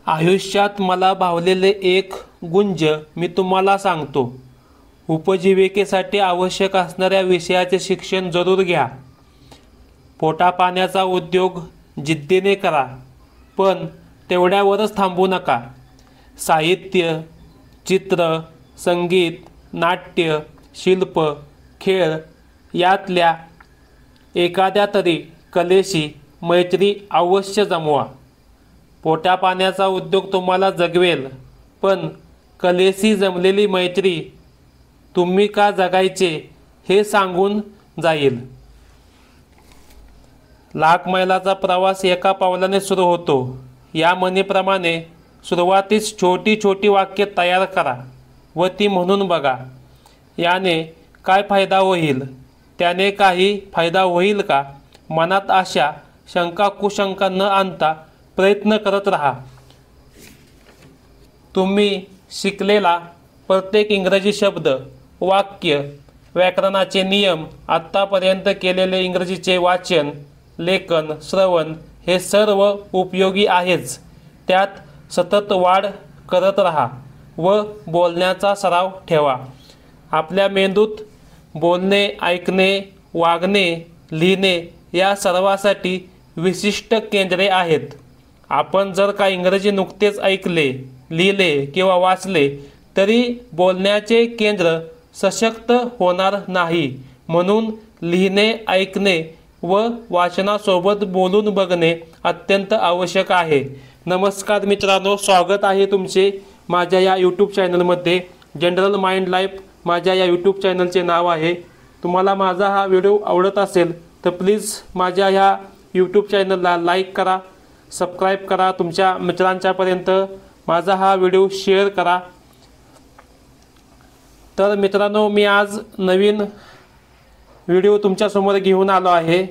आयुष्यात मला भावलेले एक गुंज मी तुम्हाला सांगतो. उपजीविकेसाठी आवश्यक असणाऱ्या विषयाचे शिक्षण जरूर घ्या. पोटापाण्याचा उद्योग जिद्दीने करा, पण तेवढ्यावरच थांबू नका. साहित्य, चित्र, संगीत, नाट्य, शिल्प, खेळ यातल्या एखाद्या तरी कलेशी मैत्री अवश्य जमवा. पोटापाण्याचा उद्योग तुम्हाला जगवेल, पण कलेशी जमलेली मैत्री तुम्ही का जगायचे हे सांगून जाईल. लाख मैलाचा प्रवास एका पावलाने सुरू होतो, या म्हणीप्रमाणे सुरुवातीस छोटी छोटी वाक्ये तयार करा व ती म्हणून बघा. याने काय फायदा होईल, त्याने काही फायदा होईल का, मनात अशा शंका कुशंका न आणता प्रयत्न करत राहा. तुम्ही शिकलेला प्रत्येक इंग्रजी शब्द, वाक्य, व्याकरणाचे नियम, आत्तापर्यंत केलेले इंग्रजीचे वाचन, लेखन, श्रवण हे सर्व उपयोगी आहेच. त्यात सतत वाढ करत राहा व बोलण्याचा सराव ठेवा. आपल्या मेंदूत बोलणे, ऐकणे, वागणे, लिहिणे या सर्वासाठी विशिष्ट केंद्रे आहेत. आपण जर का इंग्रजी नुकतेच ऐकले, लिहिले किंवा वाचले तरी बोलण्याचे केंद्र सशक्त होणार नाही. म्हणून लिहिणे, ऐकणे व वाचनासोबत बोलून बघणे अत्यंत आवश्यक आहे. नमस्कार मित्रांनो, स्वागत आहे तुमचे माझ्या या यूट्यूब चॅनलमध्ये. जनरल माइंड लाईफ माझ्या या यूट्यूब चॅनलचे नाव आहे. तुम्हाला माझा हा व्हिडिओ आवडत असेल तर प्लीज माझ्या ह्या यूट्यूब चॅनलला लाईक करा, सबस्क्राईब करा, तुमच्या मित्रांच्यापर्यंत माझा हा व्हिडिओ शेअर करा. तर मित्रांनो, मी आज नवीन व्हिडिओ तुमच्यासमोर घेऊन आलो आहे.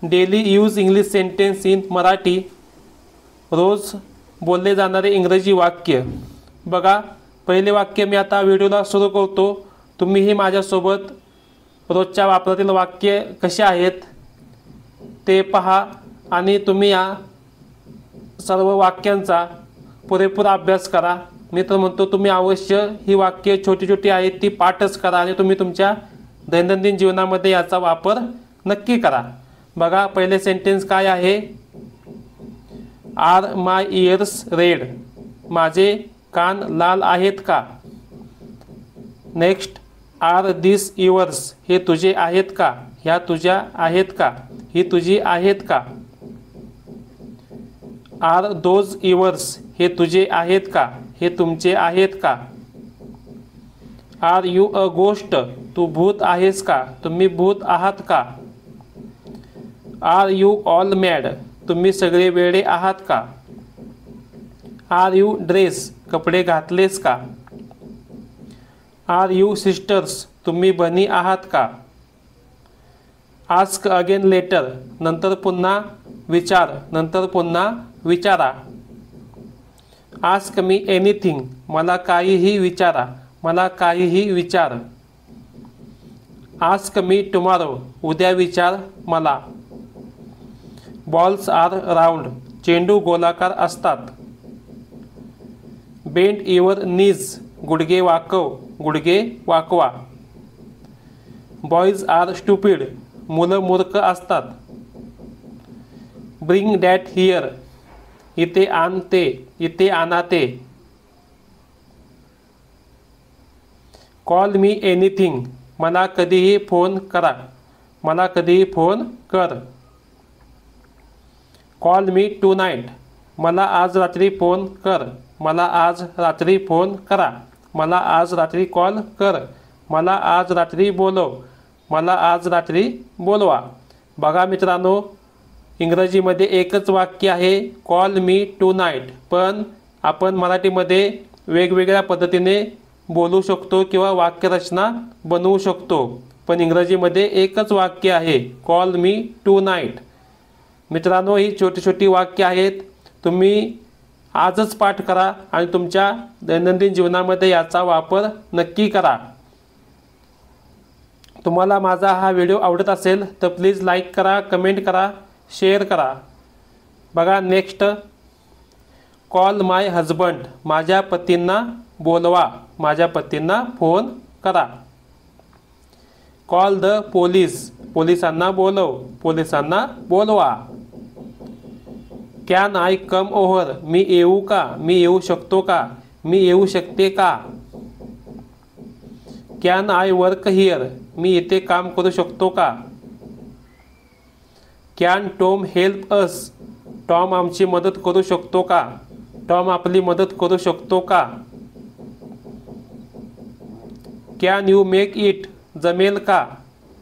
Daily use English sentence in Marathi, रोज बोलले जाणारे इंग्रजी वाक्य. बघा, पहिले वाक्य मी आता व्हिडिओला सुरू करतो. तुम्हीही माझ्यासोबत रोजच्या वापरातील वाक्य कसे आहेत ते पहा आणि तुम्ही या सर्व वाक्यांचा पुरेपूर अभ्यास करा. मी तर म्हणतो तुम्ही अवश्य ही वाक्य छोटी छोटी आहेत ती पाठच करा आणि तुम्ही तुमच्या दैनंदिन जीवनामध्ये याचा वापर नक्की करा. बघा, पहिले सेंटेन्स काय आहे? आर माय इयर्स रेड, माझे कान लाल आहेत का? नेक्स्ट, आर दिस युअर्स, हे तुझे आहेत का? ह्या तुझ्या आहेत का? ही तुझी आहेत का? आर दोज युअर्स, हे तुझे आहेत का? हे तुमचे आहेत का? आर यू अ गोस्ट, तू भूत आहेस का? तुम्ही भूत आहात का? आर यू ऑल मॅड, तुम्ही सगळे वेडे आहात का? आर यू ड्रेस, कपडे घातलेस का? आर यू सिस्टर्स, तुम्ही बहिणी आहात का? आस्क अगेन लेटर, नंतर पुन्हा विचार, नंतर पुन्हा विचारा. आस्क मी एनिथिंग, मला काहीही विचारा, मला काहीही विचार. आस्क मी टुमॉरो, उद्या विचार मला. बॉल्स आर राऊंड, चेंडू गोलाकार असतात. बेंड युअर नीज, गुडघे वाकव, गुडघे वाकवा. बॉयज आर स्टुपिड, मुलं मूर्ख असतात. ब्रिंग दॅट हिअर, इथे आण ते, इथे आणा ते. कॉल मी एनिथिंग, मला कधीही फोन करा, मला कधीही फोन कर. कॉल मी टू नाईट, मला आज रात्री फोन कर, मला आज रात्री फोन करा. मला आज रात्री कॉल कर, मला आज रात्री बोलव, मला आज रात्री बोलवा. बघा मित्रांनो, इंग्रजीमध्ये एकच वाक्य आहे कॉल मी टू नाईट, पण आपण मराठीमध्ये वेगवेगळ्या पद्धतीने बोलू शकतो किंवा वाक्यरचना बनवू शकतो. पण इंग्रजीमध्ये एकच वाक्य आहे कॉल मी टू नाईट. मित्रांनो, ही छोटी छोटी वाक्य आहेत, तुम्ही आजच पाठ करा आणि तुमच्या दैनंदिन जीवनामध्ये याचा वापर नक्की करा. तुम्हाला माझा हा व्हिडिओ आवडत असेल तर प्लीज लाईक करा, कमेंट करा, शेअर करा. बघा नेक्स्ट, कॉल माय हजबंड, माझ्या पतींना बोलवा, माझ्या पतींना फोन करा. कॉल द पोलीस, पोलिसांना बोलव, पोलिसांना बोलवा. कॅन आय कम ओव्हर, मी येऊ का, मी येऊ शकतो का, मी येऊ शकते का. कॅन आय वर्क हिअर, मी इथे काम करू शकतो का. Can Tom help us, Tom आमची मदत करू शकतो का, टॉम आपली मदत करू शकतो का. कॅन यू मेक इट, जमेल का,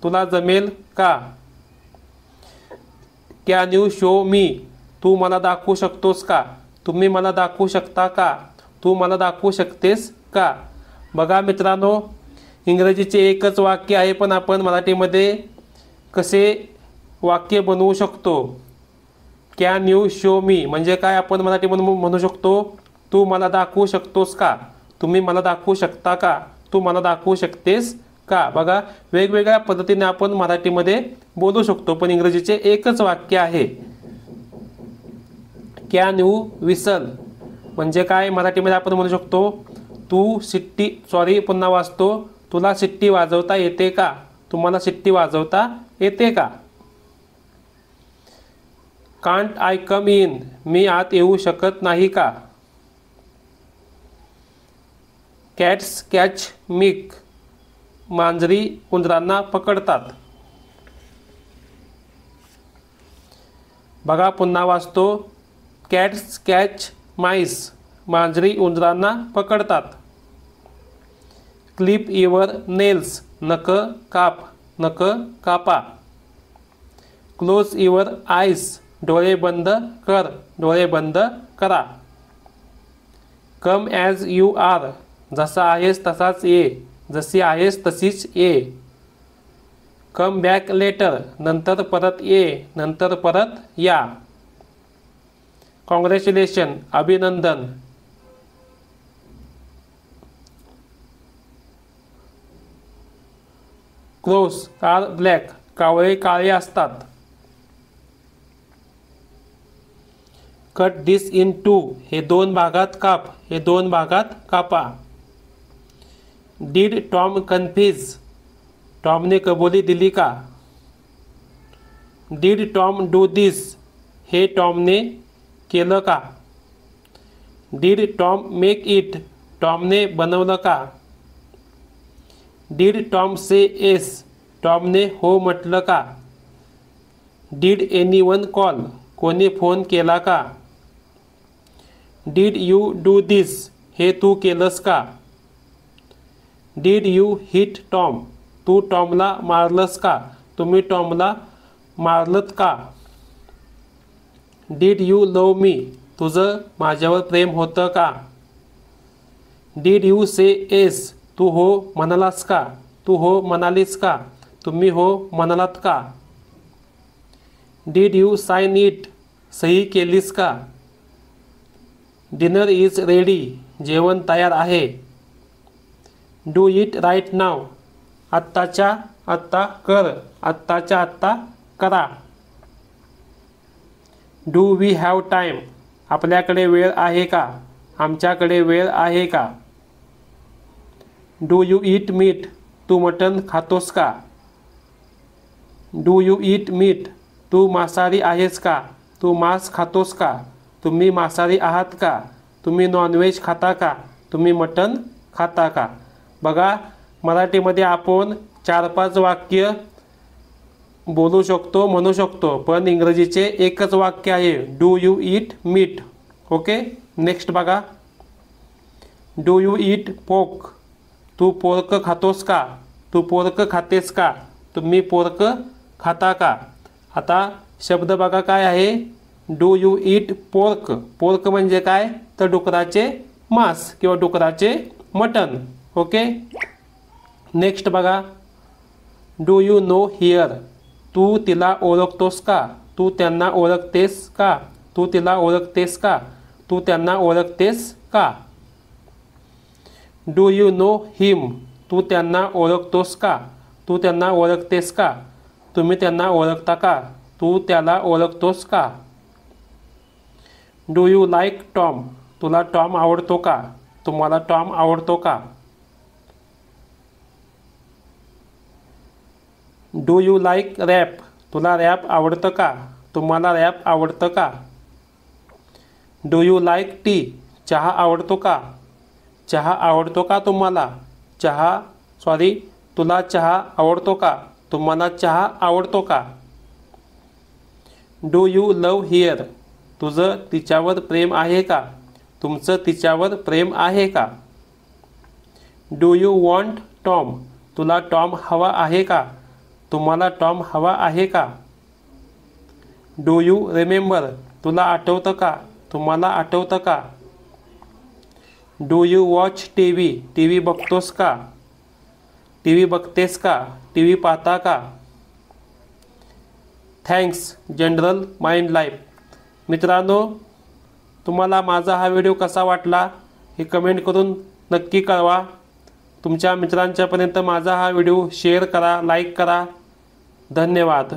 तुला जमेल का. कॅन यू शो मी, तू मला दाखवू शकतोस का, तुम्ही मला दाखवू शकता का, तू मला दाखवू शकतेस का. बघा मित्रांनो, इंग्रजीचे एकच वाक्य आहे, पण आपण मराठीमध्ये कसे वाक्य बनवू शकतो. कॅन यू शो मी म्हणजे काय, आपण मराठीमध्ये म्हणू शकतो, तू मला दाखवू शकतोस का, तुम्ही मला दाखवू शकता का, तू मला दाखवू शकतेस का. बघा, वेगवेगळ्या पद्धतीने आपण मराठीमध्ये बोलू शकतो, पण इंग्रजीचे एकच वाक्य आहे. कॅन यू विसल म्हणजे काय, मराठीमध्ये आपण म्हणू शकतो, तू शिट्टी, पुन्हा वाचतो, तुला शिट्टी वाजवता येते का, तुम्हाला शिट्टी वाजवता येते का. कांट आय कम इन, मी आत येऊ शकत नाही का. कॅट्स कॅच मिक, मांजरी उंदरांना पकडतात. बघा, पुन्हा वाचतो, कॅट्स कॅच माईस, मांजरी उंदरांना पकडतात. क्लिप युअर नेल्स, नख काप, नख कापा. क्लोज युअर आईज, डोळे बंद कर, डोळे बंद करा. कम ॲज यू आर, जसा आहेस तसाच ये, जशी आहेस तशीच ये. कम बॅक लेटर, नंतर परत ये, नंतर परत या. कॉंग्रॅच्युलेशन, अभिनंदन. क्लोथ्स आर ब्लॅक, कावळे काळे असतात. कट दिस इन टू, हे दोन भागात काप, हे दोन भागात कापा. डीड टॉम कन्फ्यूज, टॉमने कबुली दिली का. डीड टॉम डू दिस, हे टॉमने केलं का. डीड टॉम मेक इट, टॉमने बनवलं का. डीड टॉम से येस, टॉमने हो म्हटलं का. डीड एनीवन कॉल, कोणी फोन केला का. डीड यू डू दिस, हे तू केलंस का. डीड यू हिट टॉम, तू टॉमला मारलंस का, तुम्ही टॉमला मारलत का. डीड यू लव मी, तुझं माझ्यावर प्रेम होतं का. डीड यू से येस, तू हो म्हणालास का, तू हो म्हणालीस का, तुम्ही हो म्हणालात का. डीड यू साइन इट, सही केलीस का. डिनर इज रेडी, जेवण तयार आहे. डू इट राईट नाव, आत्ताच्या आत्ता कर, आत्ताच्या आत्ता करा. डू वी हॅव टाईम, आपल्याकडे वेळ आहे का, आमच्याकडे वेळ आहे का. डू यू ईट मीट, तू मटण खातोस का. डू यू ईट मीट, तू मांसाहारी आहेस का, तू मांस खातोस का, तुम्ही मांसाहारी आहात का, तुम्ही नॉनव्हेज खाता का, तुम्ही मटण खाता का. बघा, मराठीमध्ये आपण 4-5 वाक्य बोलू शकतो, म्हणू शकतो, पण इंग्रजीचे एकच वाक्य आहे, do you eat meat. Okay, next बघा. डू यू ईट पोर्क, तू पोर्क खातोस का, तू पोर्क खातेस का, तुम्ही पोर्क खाता का. आता शब्द बघा काय आहे, do you eat pork. Pork म्हणजे काय, तर डुकराचे मांस किंवा डुकराचे मटण. ओके, नेक्स्ट बघा. डू यू नो हिअर, तू तिला ओळखतोस का, तू त्यांना ओळखतेस का, तू तिला ओळखतेस का, तू त्यांना ओळखतेस का. डू यू नो हिम, तू त्यांना ओळखतोस का, तू त्यांना ओळखतेस का, तुम्ही त्यांना ओळखता का, तू त्याला ओळखतोस का. Do you like Tom? तुला टॉम आवडतो का? तुम्हाला टॉम आवडतो का? Do you like rap? तुला रॅप आवडतं का? तुम्हाला रॅप आवडतं का? Do you like tea? चहा आवडतो का? चहा आवडतो का तुम्हाला? तुला चहा आवडतो का? तुम्हाला चहा आवडतो का? Do you love here? तुझं तिच्यावर प्रेम आहे का? तुमचं तिच्यावर प्रेम आहे का? Do you want Tom? तुला टॉम हवा आहे का? तुम्हाला टॉम हवा आहे का? Do you remember? तुला आठवतं का? तुम्हाला आठवतं का? Do you watch T V? T V बघतोस का? टी व्ही बघतेस का? टी व्ही पाहता का? Thanks general mind life. मित्रांनो, तुम्हाला माझा हा व्हिडिओ कसा वाटला हे कमेंट करून नक्की कळवा. तुमच्या मित्रांच्यापर्यंत माझा हा व्हिडिओ शेअर करा, लाईक करा. धन्यवाद.